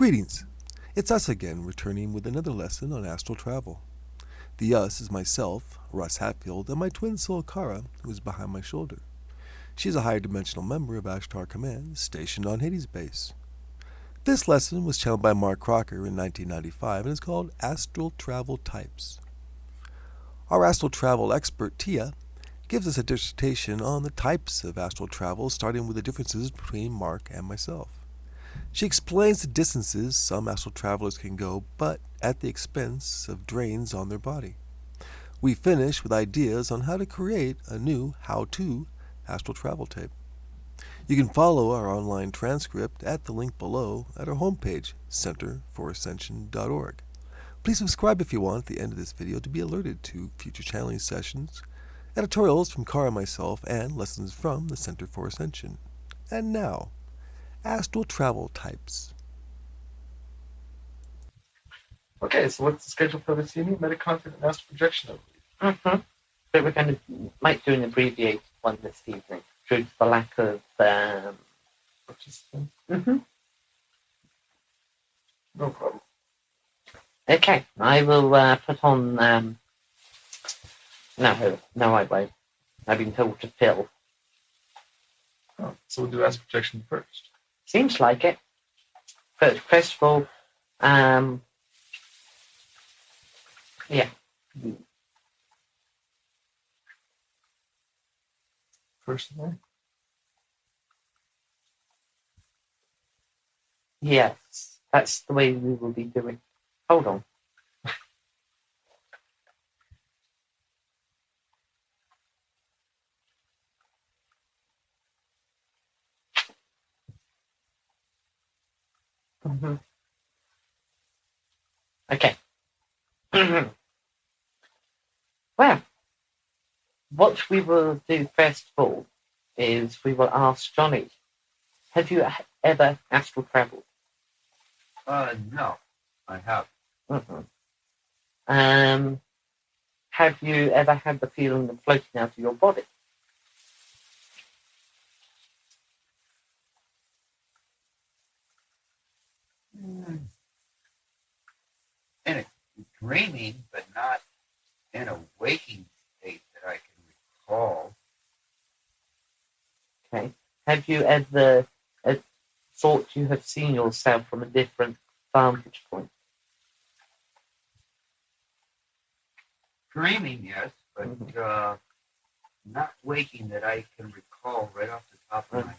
Greetings! It's us again, returning with another lesson on astral travel. The us is myself, Russ Hatfield, and my twin soul Kara, who is behind my shoulder. She is a higher dimensional member of Ashtar Command, stationed on Hades base. This lesson was channeled by Mark Crocker in 1995 and is called Astral Travel Types. Our astral travel expert, Tia, gives us a dissertation on the types of astral travel, starting with the differences between Mark and myself. She explains the distances some astral travelers can go, but at the expense of drains on their body. We finish with ideas on how to create a new how-to astral travel tape. You can follow our online transcript at the link below at our homepage, centerforascension.org. Please subscribe if you want at the end of this video to be alerted to future channeling sessions, editorials from Kara and myself, and lessons from the Center for Ascension. And now, astral travel types. Okay, so what's the schedule for this evening? Metacontent and astral projection, I believe. So we're going to might do an abbreviated one this evening due to the lack of. Participant. Mm-hmm. No problem. Okay, I will put on. No, I won't. I've been told to fill. Oh, so we'll do astral projection first. Seems like it. But first of all, yeah. First of all? Yes, that's the way we will be doing. Hold on. Mm-hmm. Okay. Well, what we will do first of all is we will ask Johnny, have you ever astral traveled? No, I haven't. Mm-hmm. Have you ever had the feeling of floating out of your body? In a dreaming, but not in a waking state that I can recall. Okay. Have you ever thought you have seen yourself from a different vantage point? Dreaming, yes, but not waking that I can recall right off the top of my head.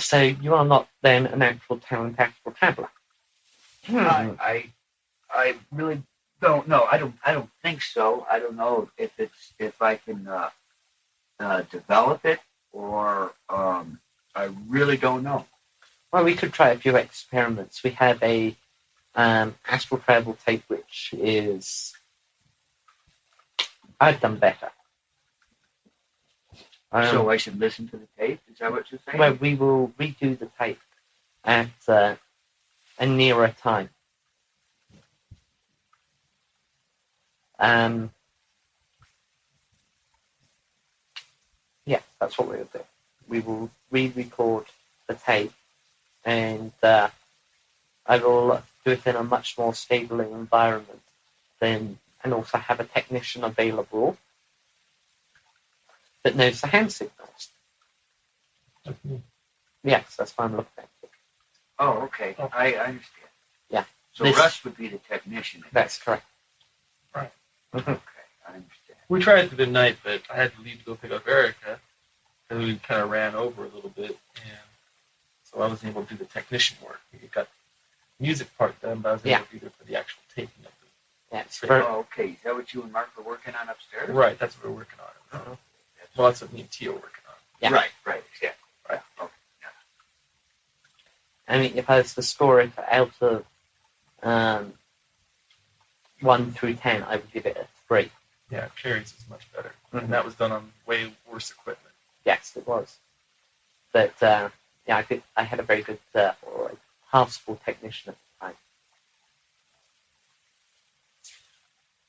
So you are not then an actual talent astral traveler. I really don't know. I don't think so. I don't know if I can develop it, or I really don't know. Well, we could try a few experiments. We have a astral travel tape, which is I've done better. So I should listen to the tape? Is that what you're saying? Well, we will redo the tape at a nearer time. Yeah, that's what we'll do. We will re-record the tape, and I will do it in a much more stable environment and also have a technician available that knows the hand signals. That's me. Yes, that's why I'm looking at it. Oh, okay. I understand. Yeah. So This- Russ would be the technician. That's correct. Right. Mm-hmm. Okay, I understand. We tried it the night, but I had to leave to go pick up Erica, and we kind of ran over a little bit, and so I wasn't able to do the technician work. We got the music part done, but I was able to do it for the actual taping of it. Yeah, it's Great. Oh, okay. Is that what you and Mark were working on upstairs? Right, that's what we're working on. Well, that's what me and Tia are working on. Yeah. Right, exactly. Right. Okay. I mean, if I was to score it out of 1 through 10, I would give it a 3. Yeah, Carrie's is much better. Mhm. And that was done on way worse equipment. Yes, it was. But yeah, I had a very good half-school technician at the time.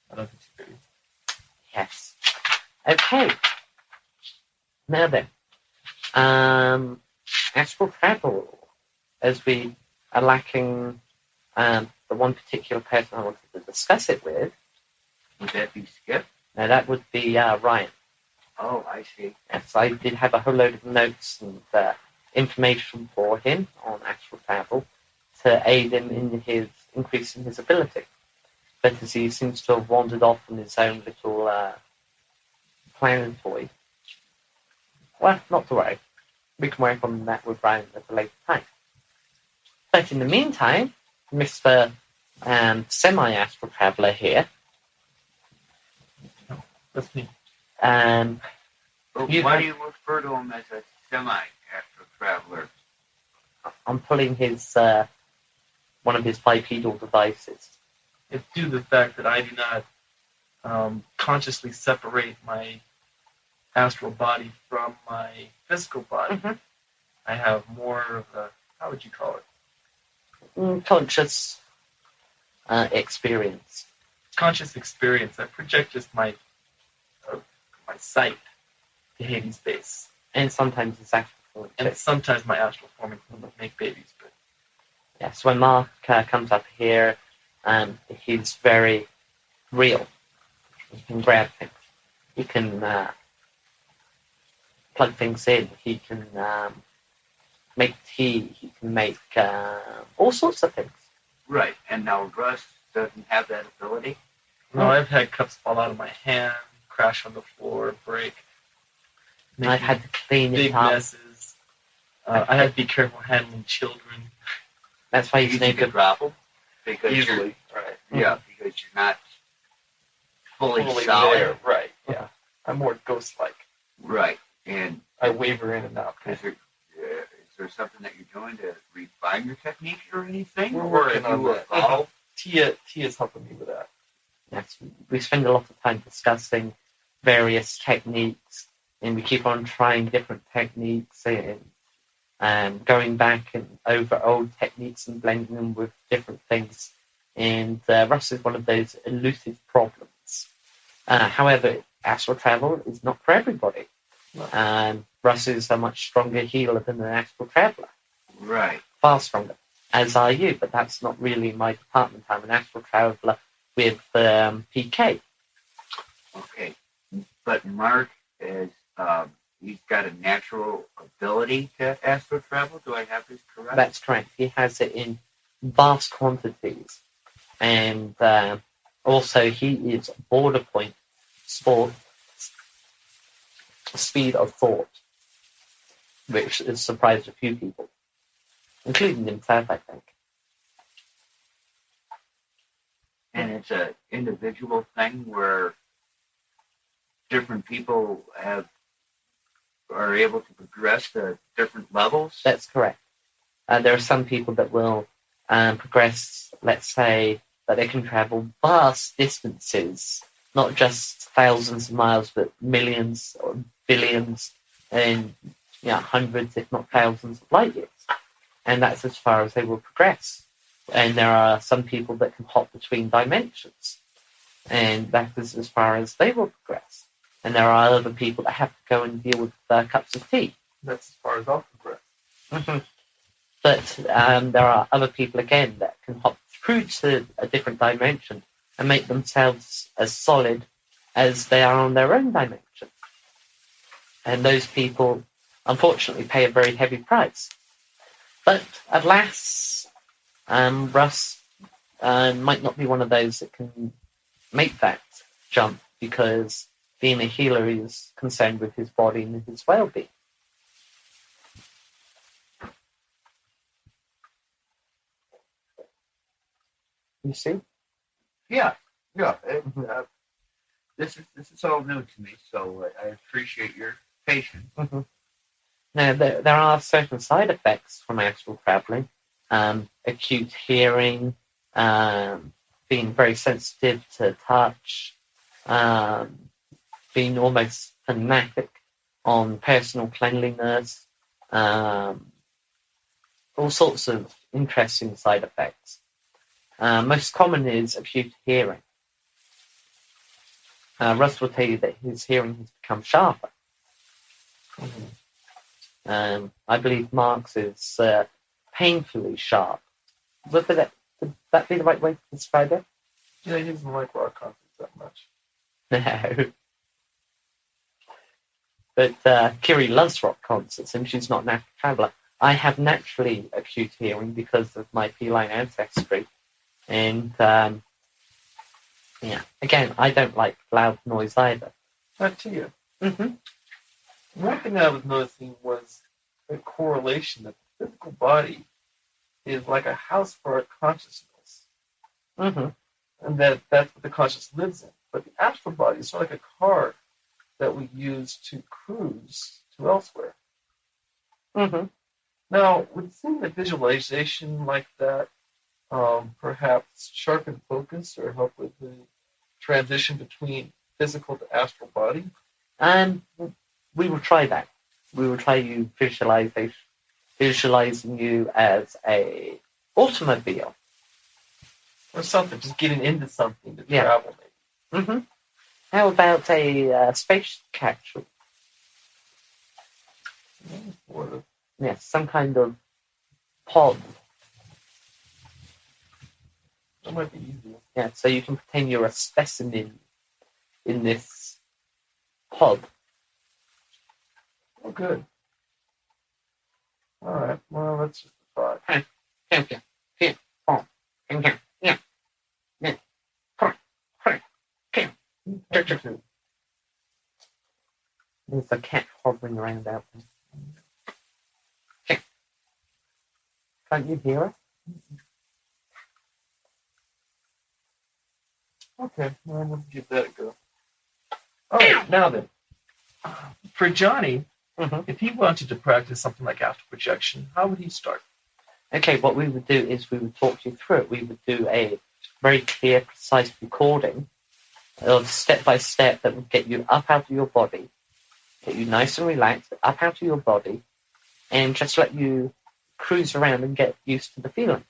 I don't think she could. Yes. Okay. Now then, astral travel, as we are lacking the one particular person I wanted to discuss it with. Would that be Skip? Now, that would be Ryan. Oh, I see. Yes, I did have a whole load of notes and information for him on astral travel to aid him in his increasing his ability. But as he seems to have wandered off on his own little planetoid, well, not to worry. We can work on that with Ryan at a later time. But in the meantime, Mr. Semi-Astral Traveller here. That's me. Um, Why do you refer to him as a semi-astral traveler? I'm pulling his one of his bipedal devices. It's due to the fact that I do not consciously separate my astral body from my physical body. Mm-hmm. I have more of a, how would you call it? Conscious experience. Conscious experience. I project just my sight to Hades' space. And sometimes it's astral form. And sometimes my astral forming can make babies. But Yes, when Mark comes up here, he's very real. He can grab things. He can plug things in. He can make tea. He can make all sorts of things. Right, and now Russ doesn't have that ability? no, I've had cups fall out of my hand, crash on the floor, break. I've had to clean big it up. messes. I had to be careful handling children. That's why he's Easy no to good. drop them? Because Easily, right. Yeah, because you're not fully Fully solid. there, right, yeah. I'm more ghost-like. Right, and I waver in and out. is there something that you're doing to refine your technique or anything? We're or working have on you that. evolved? Tia's helping me with that. Yes, we spend a lot of time discussing various techniques, and we keep on trying different techniques and going back and over old techniques and blending them with different things. And Russ is one of those elusive problems. However, astral travel is not for everybody. No. Russ is a much stronger healer than an astral traveler. Right. Far stronger, as are you, but that's not really my department. I'm an astral traveler with PK. Okay. But Mark is, he's got a natural ability to astral travel. Do I have this correct? That's correct. He has it in vast quantities. And also, he is border point speed of thought, which has surprised a few people, including himself, I think. And it's an individual thing where different people are able to progress to different levels. That's correct. There are some people that will progress, let's say, that they can travel vast distances, not just thousands of miles, but millions or billions and hundreds, if not thousands of light years. And that's as far as they will progress. And there are some people that can hop between dimensions, and that is as far as they will progress. And there are other people that have to go and deal with cups of tea. That's as far as I'll progress. Mm-hmm. But there are other people, again, that can hop through to a different dimension and make themselves as solid as they are on their own dimension. And those people, unfortunately, pay a very heavy price. But alas, Russ might not be one of those that can make that jump, because being a healer is concerned with his body and his well-being. You see? Yeah. This is all new to me, so I appreciate your patience. Mm-hmm. Now, there are certain side effects from astral traveling. Acute hearing, being very sensitive to touch, being almost fanatic on personal cleanliness, all sorts of interesting side effects. Most common is acute hearing. Russ will tell you that his hearing has become sharper. I believe Mark's is painfully sharp Would that be the right way to describe it? Yeah, he doesn't like rock concerts that much. No. But Kiri loves rock concerts, and she's not an active traveller. I have naturally acute hearing because of my feline ancestry. And, again, I don't like loud noise either. Not to you. Mm-hmm. One thing I was noticing was a correlation that the physical body is like a house for our consciousness. Mm-hmm. And that's what the conscious lives in. But the astral body is sort of like a car that we use to cruise to elsewhere. Mm-hmm. Now, would seeing a visualization like that perhaps sharpen focus or help with the transition between physical to astral body? And we will try that. We will try you visualizing you as a automobile. Or something, just getting into something to travel maybe. Mm-hmm. How about a space capsule? Sort of. Yes, some kind of pod. That might be easier. Yeah, so you can pretend you're a specimen in this pod. Oh, good. All right. Well, let's just try. There's a cat hovering around out there. Can't you hear it? Okay. Well, let's give that a go. All right. Now then, for Johnny, if he wanted to practice something like astral projection, how would he start? Okay, what we would do is we would talk you through it. We would do a very clear, precise recording of step by step that would get you up out of your body, get you nice and relaxed, up out of your body, and just let you cruise around and get used to the feeling.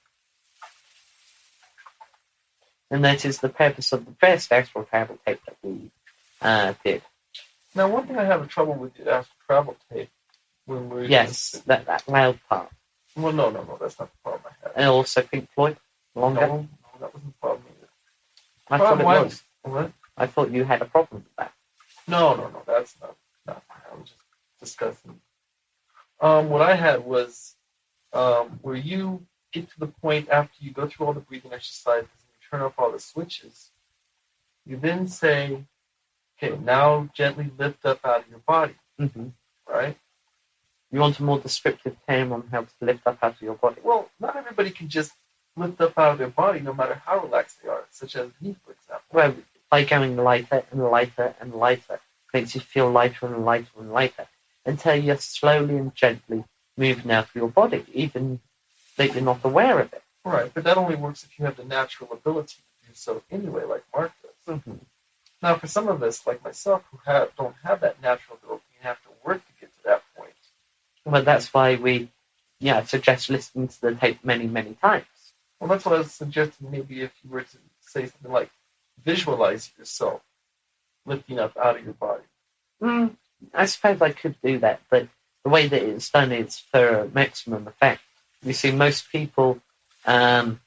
And that is the purpose of the first astral travel tape that we did. Now, one thing I have trouble with the astral travel tape when we're that loud part. Well, no, that's not the problem I had. And also Pink Floyd, longer. No, that wasn't the problem either. I thought it was. What? I thought you had a problem with that. No, that's not. I was just discussing. What I had was where you get to the point after you go through all the breathing exercises and you turn off all the switches, you then say, okay, now gently lift up out of your body. Mm-hmm. Right? You want a more descriptive term on how to lift up out of your body? Well, not everybody can just lift up out of their body no matter how relaxed they are, such as me, for example. Well, by going lighter and lighter and lighter, makes you feel lighter and lighter and lighter, until you're slowly and gently moving out of your body, even that you're not aware of it. Right, but that only works if you have the natural ability to do so anyway, like Mark does. Mm-hmm. Now, for some of us, like myself, who don't have that natural ability and have to work to get to that point. Well, that's why we suggest listening to the tape many, many times. Well, that's what I was suggesting. Maybe if you were to say something like, visualize yourself lifting up out of your body. I suppose I could do that, but the way that it's done is for maximum effect. You see, most people know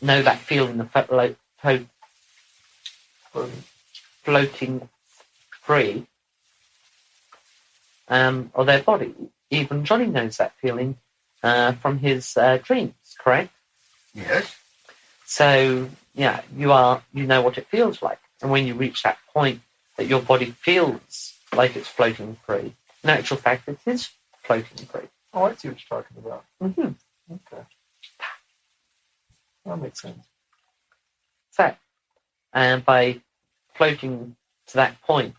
that feeling of floating free of their body. Even Johnny knows that feeling from his dreams, correct? Yes. So, you know what it feels like. And when you reach that point that your body feels like it's floating free, in actual fact, it is floating free. Oh, I see what you're talking about. Mm-hmm. Okay. That makes sense. So, by floating to that point,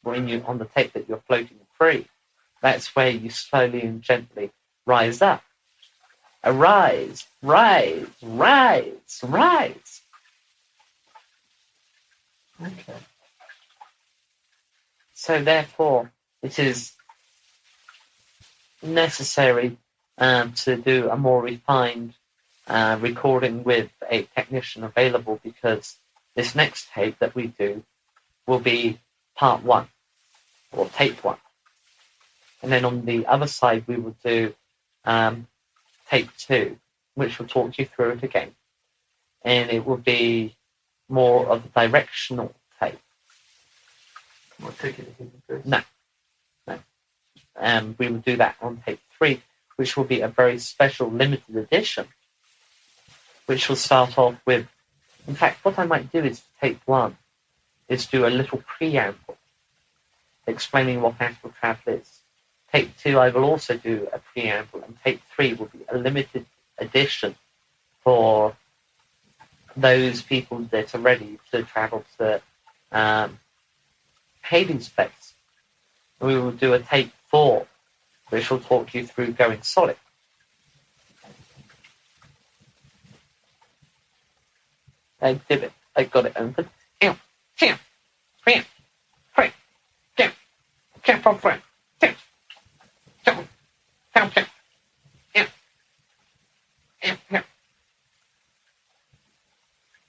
when you on the tape that you're floating free, that's where you slowly and gently rise up. Arise, rise, rise, rise. Okay. So therefore, it is necessary to do a more refined recording with a technician available, because this next tape that we do will be part 1, or tape 1. And then on the other side, we will do tape 2, which will talk you through it again. And it will be more of a directional tape. We'll take it in first. No. We will do that on tape 3, which will be a very special limited edition, which will start off with, in fact, what I might do is tape 1 is do a little preamble explaining what astral travel is. Tape 2, I will also do a preamble, and tape 3 will be a limited edition for those people that are ready to travel to Hades space. We will do a tape 4, which will talk you through going solid. I did it. I got it open.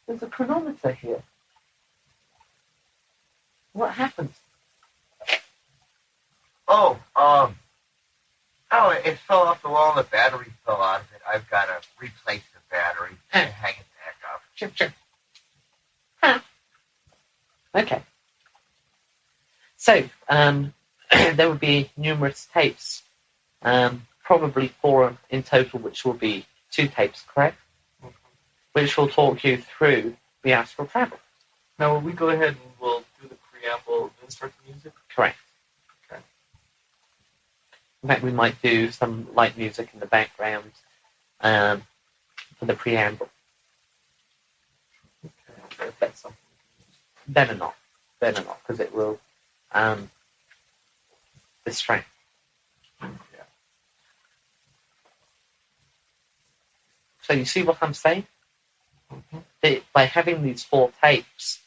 There's a chronometer here. What happens? Oh, it fell off the wall and the battery fell out of it. I've got to replace the battery and hang it back up. Sure. Huh. Okay. So, there will be numerous tapes, probably 4 in total, which will be 2 tapes, correct? Mhm. Which will talk you through the astral travel. Now, will we go ahead and we'll do the preamble, then start the music? Correct. Okay. In fact, we might do some light music in the background for the preamble. Okay, I'll try to find something. Better not, because it will distract. Yeah. So you see what I'm saying? Mhm. By having these 4 tapes,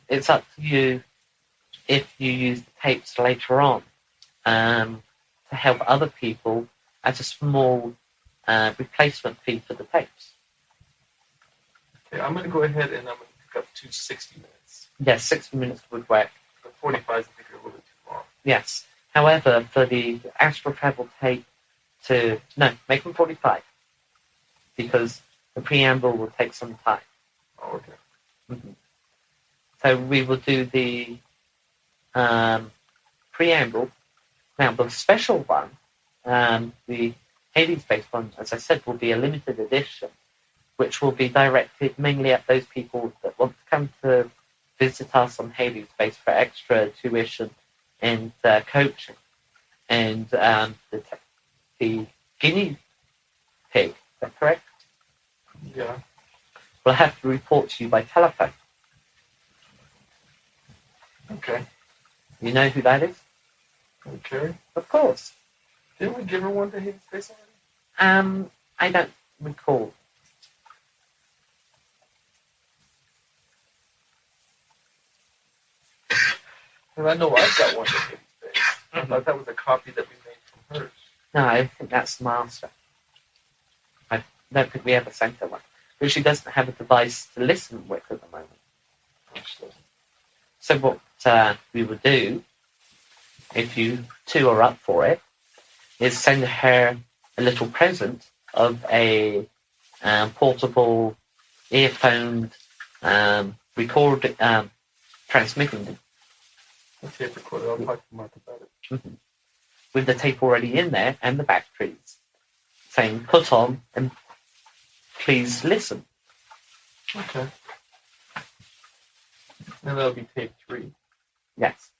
it's up to you if you use the tapes later on to help other people at a small replacement fee for the tapes. Okay, I'm going to go ahead and I'm going to pick up 2 60 minutes. Yes, 60 minutes would work. The 45s, I think, are a little bit too long. Yes. However, for the astral travel tape make them 45, because the preamble will take some time. Oh, okay. Mm-hmm. So we will do the preamble. Now, the special one, the Hades-based one, as I said, will be a limited edition, which will be directed mainly at those people that want to come to visit us on Hades Space for extra tuition and coaching. And the guinea pig, is that correct? Yeah. Will have to report to you by telephone. Okay. You know who that is? Okay. Of course. Didn't we give her one to Hades Space already? I don't recall. Because I know I've got one to Hades Space. I thought that was a copy that we made from hers. No, I think that's the master. I don't think we ever sent her one. But she doesn't have a device to listen with at the moment. Actually. So what we would do, if you 2 are up for it, is send her a little present of a portable earphone transmitting The tape recorder, I'll talk to Mark about it. with the tape already in there and the batteries, saying put on and please listen. Okay. And that'll be tape 3. Yes.